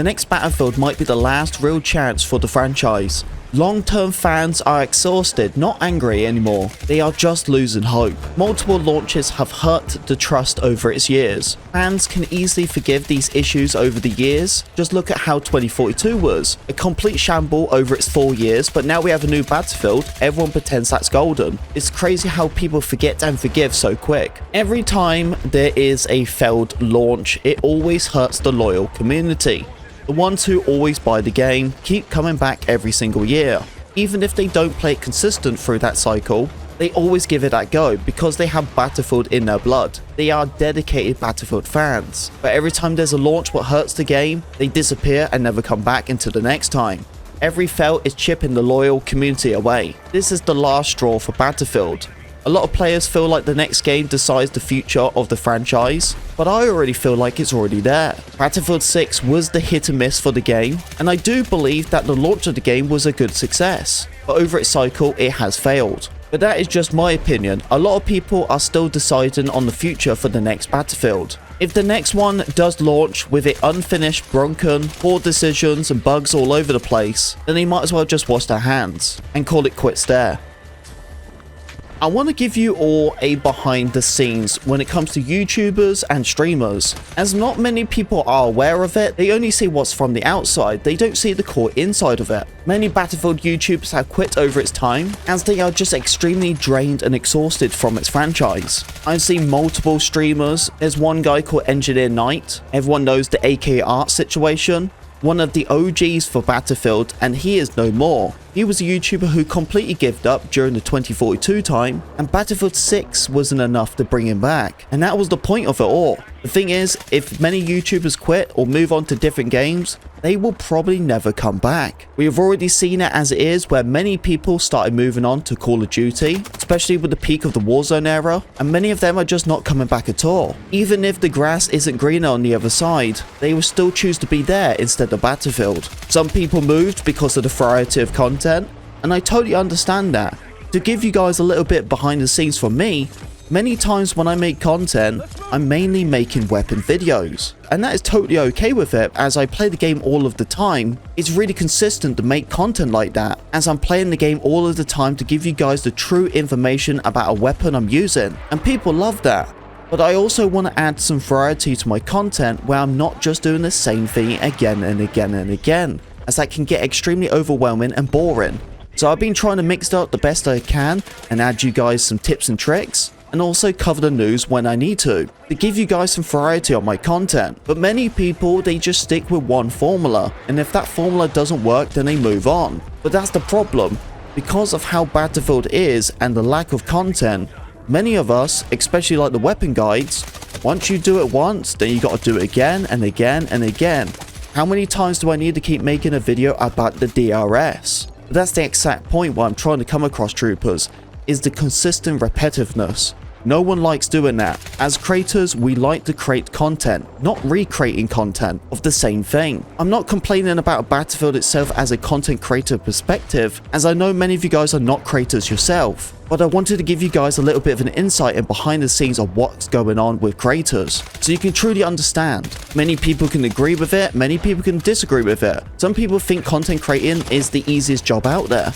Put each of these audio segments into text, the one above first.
the next Battlefield might be the last real chance for the franchise. Long-term fans are exhausted, not angry anymore. They are just losing hope. Multiple launches have hurt the trust over its years. Fans can easily forgive these issues over the years. Just look at how 2042 was. A complete shamble over its 4 years, but now we have a new Battlefield. Everyone pretends that's golden. It's crazy how people forget and forgive so quick. Every time there is a failed launch, it always hurts the loyal community. The ones who always buy the game keep coming back every single year. Even if they don't play it consistent through that cycle, they always give it a go because they have Battlefield in their blood. They are dedicated Battlefield fans. But every time there's a launch what hurts the game, they disappear and never come back until the next time. Every fail is chipping the loyal community away. This is the last straw for Battlefield. A lot of players feel like the next game decides the future of the franchise, but I already feel like it's already there. Battlefield 6 was the hit and miss for the game, and I do believe that the launch of the game was a good success, but over its cycle it has failed. But that is just my opinion. A lot of people are still deciding on the future for the next Battlefield. If the next one does launch with it unfinished, broken, poor decisions and bugs all over the place, then they might as well just wash their hands and call it quits there. I want to give you all a behind the scenes when it comes to YouTubers and streamers. As not many people are aware of it, they only see what's from the outside, they don't see the core inside of it. Many Battlefield YouTubers have quit over its time, as they are just extremely drained and exhausted from its franchise. I've seen multiple streamers. There's one guy called Engineer Knight, everyone knows the AK Art situation. One of the OGs for Battlefield, and he is no more. He was a YouTuber who completely gave up during the 2042 time, and Battlefield 6 wasn't enough to bring him back. And that was the point of it all. The thing is, if many YouTubers quit or move on to different games, they will probably never come back. We have already seen it as it is, where many people started moving on to Call of Duty, especially with the peak of the Warzone era, and many of them are just not coming back at all. Even if the grass isn't greener on the other side, they will still choose to be there instead of Battlefield. Some people moved because of the variety of content, and I totally understand that. To give you guys a little bit behind the scenes from me, many times when I make content, I'm mainly making weapon videos. And that is totally okay with it, as I play the game all of the time. It's really consistent to make content like that, as I'm playing the game all of the time to give you guys the true information about a weapon I'm using. And people love that. But I also want to add some variety to my content where I'm not just doing the same thing again and again and again, as that can get extremely overwhelming and boring. So I've been trying to mix it up the best I can and add you guys some tips and tricks, and also cover the news when I need to give you guys some variety on my content. But many people, they just stick with one formula, and if that formula doesn't work, then they move on. But that's the problem. Because of how Battlefield is and the lack of content, many of us, especially like the weapon guides, once you do it once, then you got to do it again and again and again. How many times do I need to keep making a video about the DRS? But that's the exact point where I'm trying to come across, troopers, is the consistent repetitiveness. No one likes doing that. As creators, we like to create content, not recreating content of the same thing. I'm not complaining about Battlefield itself as a content creator perspective, as I know many of you guys are not creators yourself. But I wanted to give you guys a little bit of an insight and behind the scenes of what's going on with creators, so you can truly understand. Many people can agree with it, many people can disagree with it. Some people think content creating is the easiest job out there.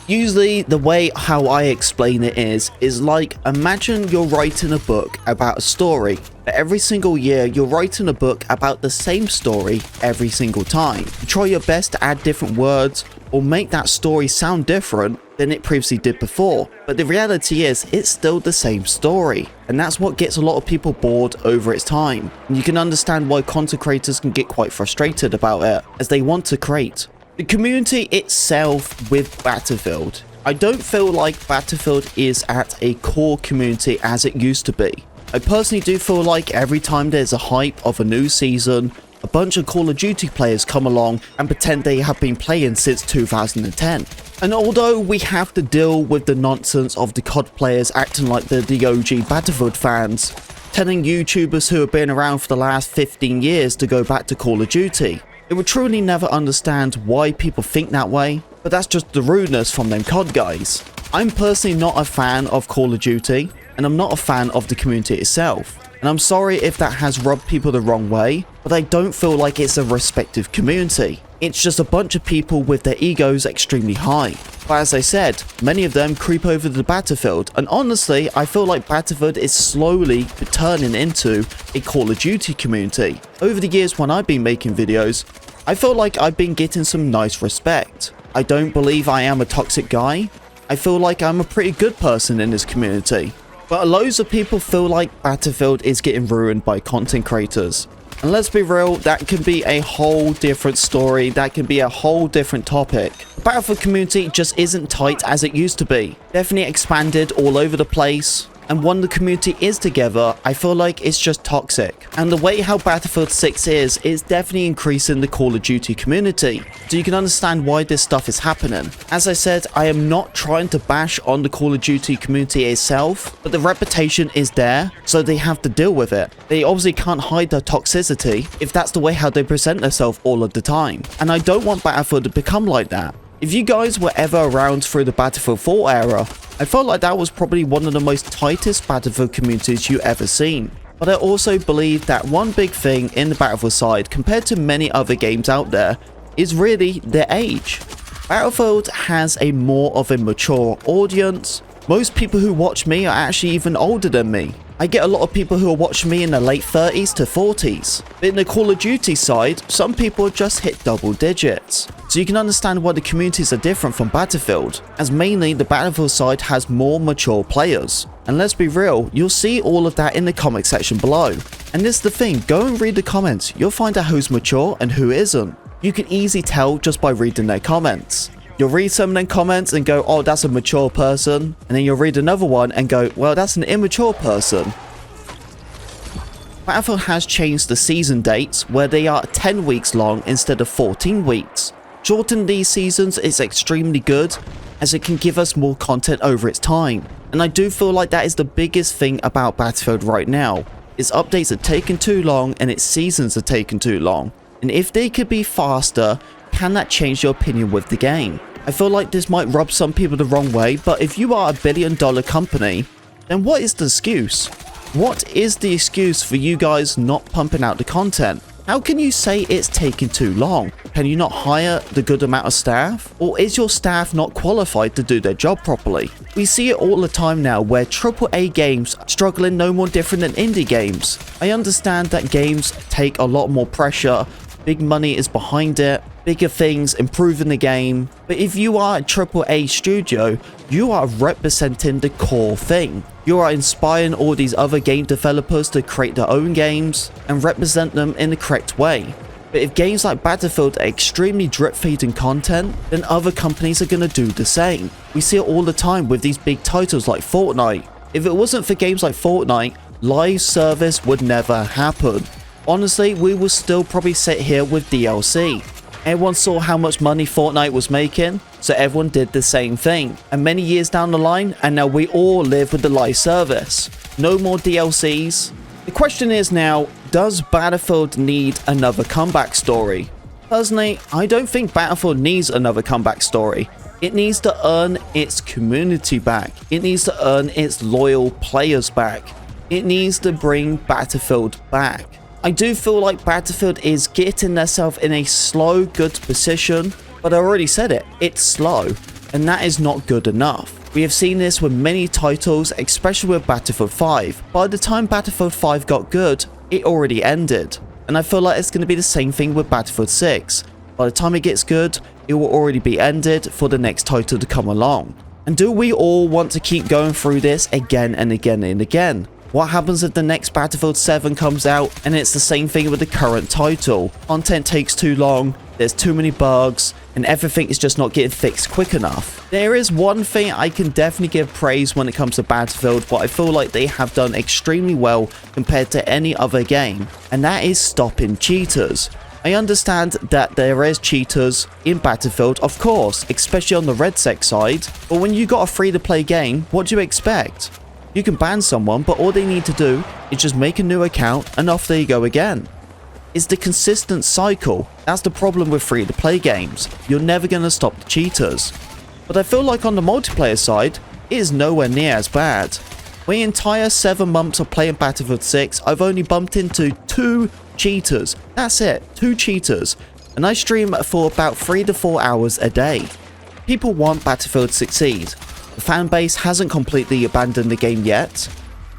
Usually the way how I explain it is like, imagine you're writing a book about a story, but every single year you're writing a book about the same story every single time. You try your best to add different words or make that story sound different than it previously did before, but the reality is it's still the same story, and that's what gets a lot of people bored over its time. And you can understand why content creators can get quite frustrated about it, as they want to create. The community itself with Battlefield, I don't feel like Battlefield is at a core community as it used to be. I personally do feel like every time there's a hype of a new season, a bunch of Call of Duty players come along and pretend they have been playing since 2010. And although we have to deal with the nonsense of the COD players acting like they're the OG Battlefield fans, telling YouTubers who have been around for the last 15 years to go back to Call of Duty, it would truly never understand why people think that way, but that's just the rudeness from them COD guys. I'm personally not a fan of Call of Duty, and I'm not a fan of the community itself. And I'm sorry if that has rubbed people the wrong way, but I don't feel like it's a respective community. It's just a bunch of people with their egos extremely high. But as I said, many of them creep over the battlefield, and honestly, I feel like Battlefield is slowly turning into a Call of Duty community. Over the years when I've been making videos, I feel like I've been getting some nice respect. I don't believe I am a toxic guy. I feel like I'm a pretty good person in this community. But loads of people feel like Battlefield is getting ruined by content creators. And let's be real, that can be a whole different story, that can be a whole different topic. The Battlefield community just isn't tight as it used to be. Definitely expanded all over the place. And when the community is together, I feel like it's just toxic. And the way how Battlefield 6 is definitely increasing the Call of Duty community. So you can understand why this stuff is happening. As I said, I am not trying to bash on the Call of Duty community itself, but the reputation is there, so they have to deal with it. They obviously can't hide their toxicity if that's the way how they present themselves all of the time. And I don't want Battlefield to become like that. If you guys were ever around through the Battlefield 4 era, I felt like that was probably one of the most tightest Battlefield communities you ever seen. But I also believe that one big thing in the Battlefield side compared to many other games out there is really their age. Battlefield has a more of a mature audience. Most people who watch me are actually even older than me. I get a lot of people who are watching me in the late 30s to 40s. But in the Call of Duty side, some people just hit double digits. So you can understand why the communities are different from Battlefield, as mainly the Battlefield side has more mature players. And let's be real, you'll see all of that in the comment section below. And this is the thing, go and read the comments, you'll find out who's mature and who isn't. You can easily tell just by reading their comments. You'll read some of them comments and go, oh, that's a mature person. And then you'll read another one and go, well, that's an immature person. Battlefield has changed the season dates where they are 10 weeks long instead of 14 weeks. Shortening these seasons is extremely good as it can give us more content over its time. And I do feel like that is the biggest thing about Battlefield right now. Its updates are taking too long and its seasons are taking too long. And if they could be faster, can that change your opinion with the game? I feel like this might rub some people the wrong way, but if you are a billion-dollar company, then what is the excuse? What is the excuse for you guys not pumping out the content? How can you say it's taking too long? Can you not hire the good amount of staff? Or is your staff not qualified to do their job properly? We see it all the time now where AAA games are struggling no more different than indie games. I understand that games take a lot more pressure, big money is behind it, bigger things, improving the game. But if you are a AAA studio, you are representing the core thing. You are inspiring all these other game developers to create their own games and represent them in the correct way. But if games like Battlefield are extremely drip-feeding content, then other companies are going to do the same. We see it all the time with these big titles like Fortnite. If it wasn't for games like Fortnite, live service would never happen. Honestly, we will still probably sit here with DLC. Everyone saw how much money Fortnite was making, so everyone did the same thing. And many years down the line, and now we all live with the live service. No more DLCs. The question is now, does Battlefield need another comeback story? Personally, I don't think Battlefield needs another comeback story. It needs to earn its community back. It needs to earn its loyal players back. It needs to bring Battlefield back. I do feel like Battlefield is getting themselves in a slow, good position, but I already said it, it's slow, and that is not good enough. We have seen this with many titles, especially with Battlefield 5. By the time Battlefield 5 got good, it already ended. And I feel like it's going to be the same thing with Battlefield 6. By the time it gets good, it will already be ended for the next title to come along. And do we all want to keep going through this again and again and again? What happens if the next Battlefield 7 comes out and it's the same thing with the current title? Content takes too long, there's too many bugs, and everything is just not getting fixed quick enough. There is one thing I can definitely give praise when it comes to Battlefield, but I feel like they have done extremely well compared to any other game, and that is stopping cheaters. I understand that there is cheaters in Battlefield, of course, especially on the RedSec side, but when you got a free-to-play game, what do you expect? You can ban someone, but all they need to do is just make a new account and off they go again. It's the consistent cycle. That's the problem with free-to-play games. You're never going to stop the cheaters. But I feel like on the multiplayer side, it is nowhere near as bad. My entire 7 months of playing Battlefield 6, I've only bumped into 2 cheaters. That's it, 2 cheaters. And I stream for about 3 to 4 hours a day. People want Battlefield to succeed. The fan base hasn't completely abandoned the game yet,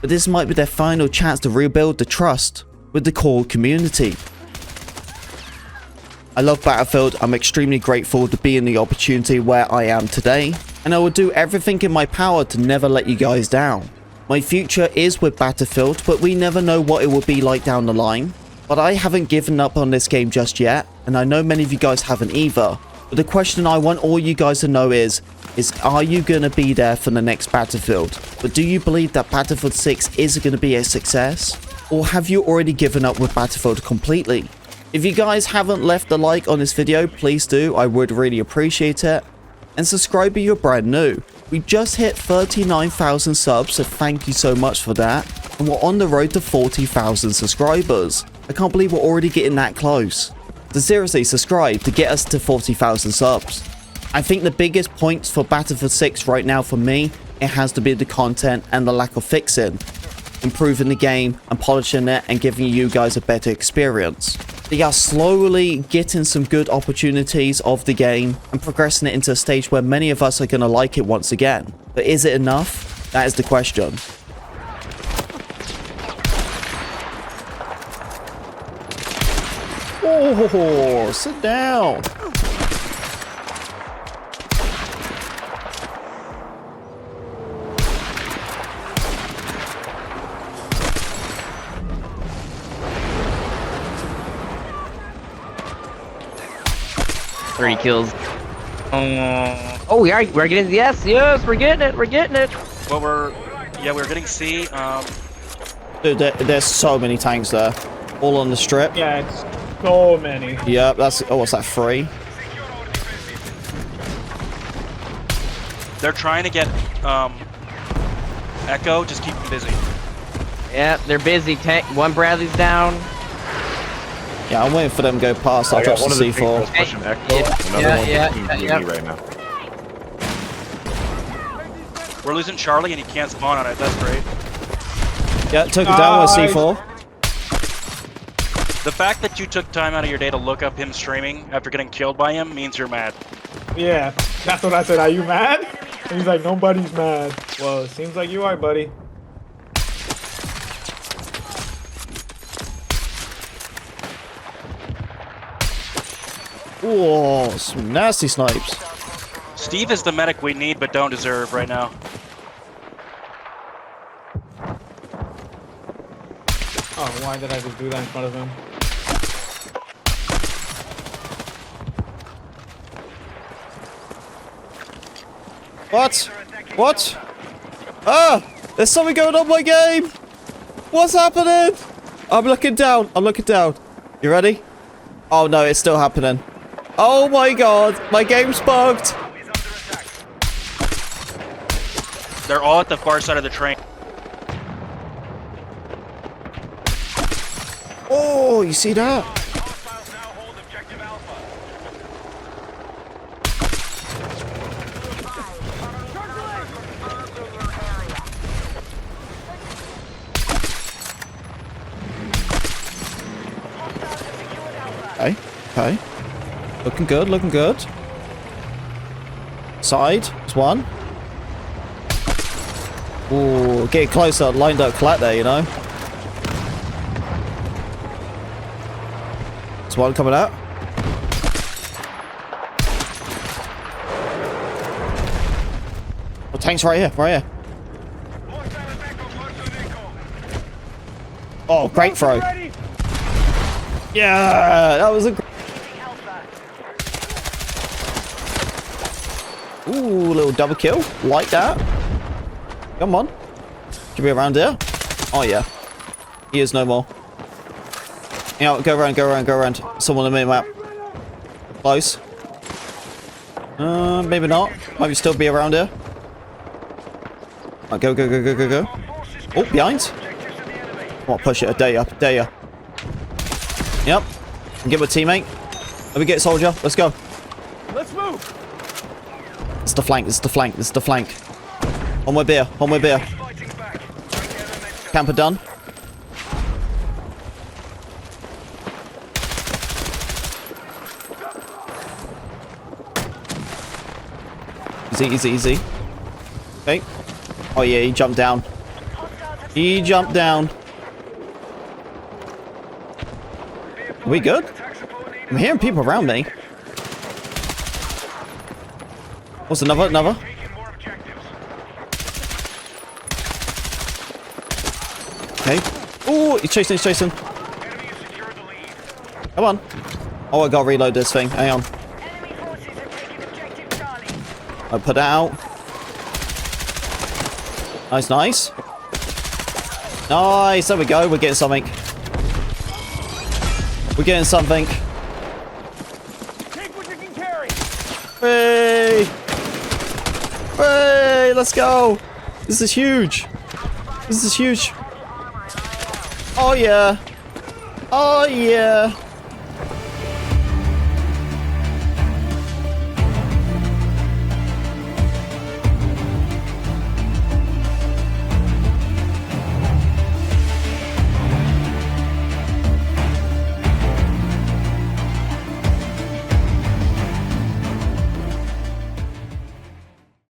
but this might be their final chance to rebuild the trust with the COD community. I love Battlefield. I'm extremely grateful to be in the opportunity where I am today, and I will do everything in my power to never let you guys down. My future is with Battlefield, but we never know what it will be like down the line. But I haven't given up on this game just yet, and I know many of you guys haven't either. But the question I want all you guys to know is are you going to be there for the next Battlefield? But do you believe that Battlefield 6 is going to be a success? Or have you already given up with Battlefield completely? If you guys haven't left a like on this video, please do. I would really appreciate it. And subscribe if you're brand new. We just hit 39,000 subs, so thank you so much for that. And we're on the road to 40,000 subscribers. I can't believe we're already getting that close. So seriously, subscribe to get us to 40,000 subs. I think the biggest points for Battlefield 6 right now for me, it has to be the content and the lack of fixing. Improving the game and polishing it and giving you guys a better experience. They are slowly getting some good opportunities of the game and progressing it into a stage where many of us are going to like it once again. But is it enough? That is the question. Oh, sit down. Three kills. Oh, we're getting, yes, we're getting it. Well, we're getting C. Dude, there's so many tanks there, all on the strip. Yeah, it's so many. Yep, that's, oh, what's that, 3? They're trying to get Echo. Just keep them busy. Yeah, they're busy. Tank. One Bradley's down. Yeah, I'm waiting for them to go past. I'll drop some C4. Pushing Echo. Yeah. Right now. We're losing Charlie, and he can't spawn on it. That's great. Yeah, took it down with C4. The fact that you took time out of your day to look up him streaming after getting killed by him means you're mad. Yeah, that's what I said. Are you mad? And he's like, nobody's mad. Well, it seems like you are, buddy. Oh, some nasty snipes. Steve is the medic we need but don't deserve right now. Oh, why did I just do that in front of him? What? What? Ah! There's something going on in my game! What's happening? I'm looking down. I'm looking down. You ready? Oh no, it's still happening. Oh my god, my game's bugged. They're all at the far side of the train. Oh, you see that? Okay, okay. Looking good, looking good. Side, there's one. Ooh, getting closer, lined up flat there, you know. There's one coming out. Oh, tank's right here, right here. Oh, great throw. Yeah, that was a... Ooh, little double kill. Like that. Come on. Should be around here. Oh, yeah. He is no more. Yeah, go around, go around, go around. Someone on the map. Close. Maybe not. Might still be around here. Right, go, go, go, go, go, go. Oh, behind. Come on, push it. I dare you. Dare you. Yep. And get my teammate. Let me get soldier. Let's go. Let's move. It's the flank. It's the flank. It's the flank. On my beer. On my beer. Camper done. Easy, easy, easy. Okay. Oh yeah, he jumped down. He jumped down. Are we good? I'm hearing people around me. What's another? Okay. Oh, he's chasing. Come on. Oh, I gotta reload this thing. Hang on. I'll put it out. Nice. Nice. There we go. We're getting something. Hey! Hey! Let's go! This is huge! Oh yeah! Oh yeah!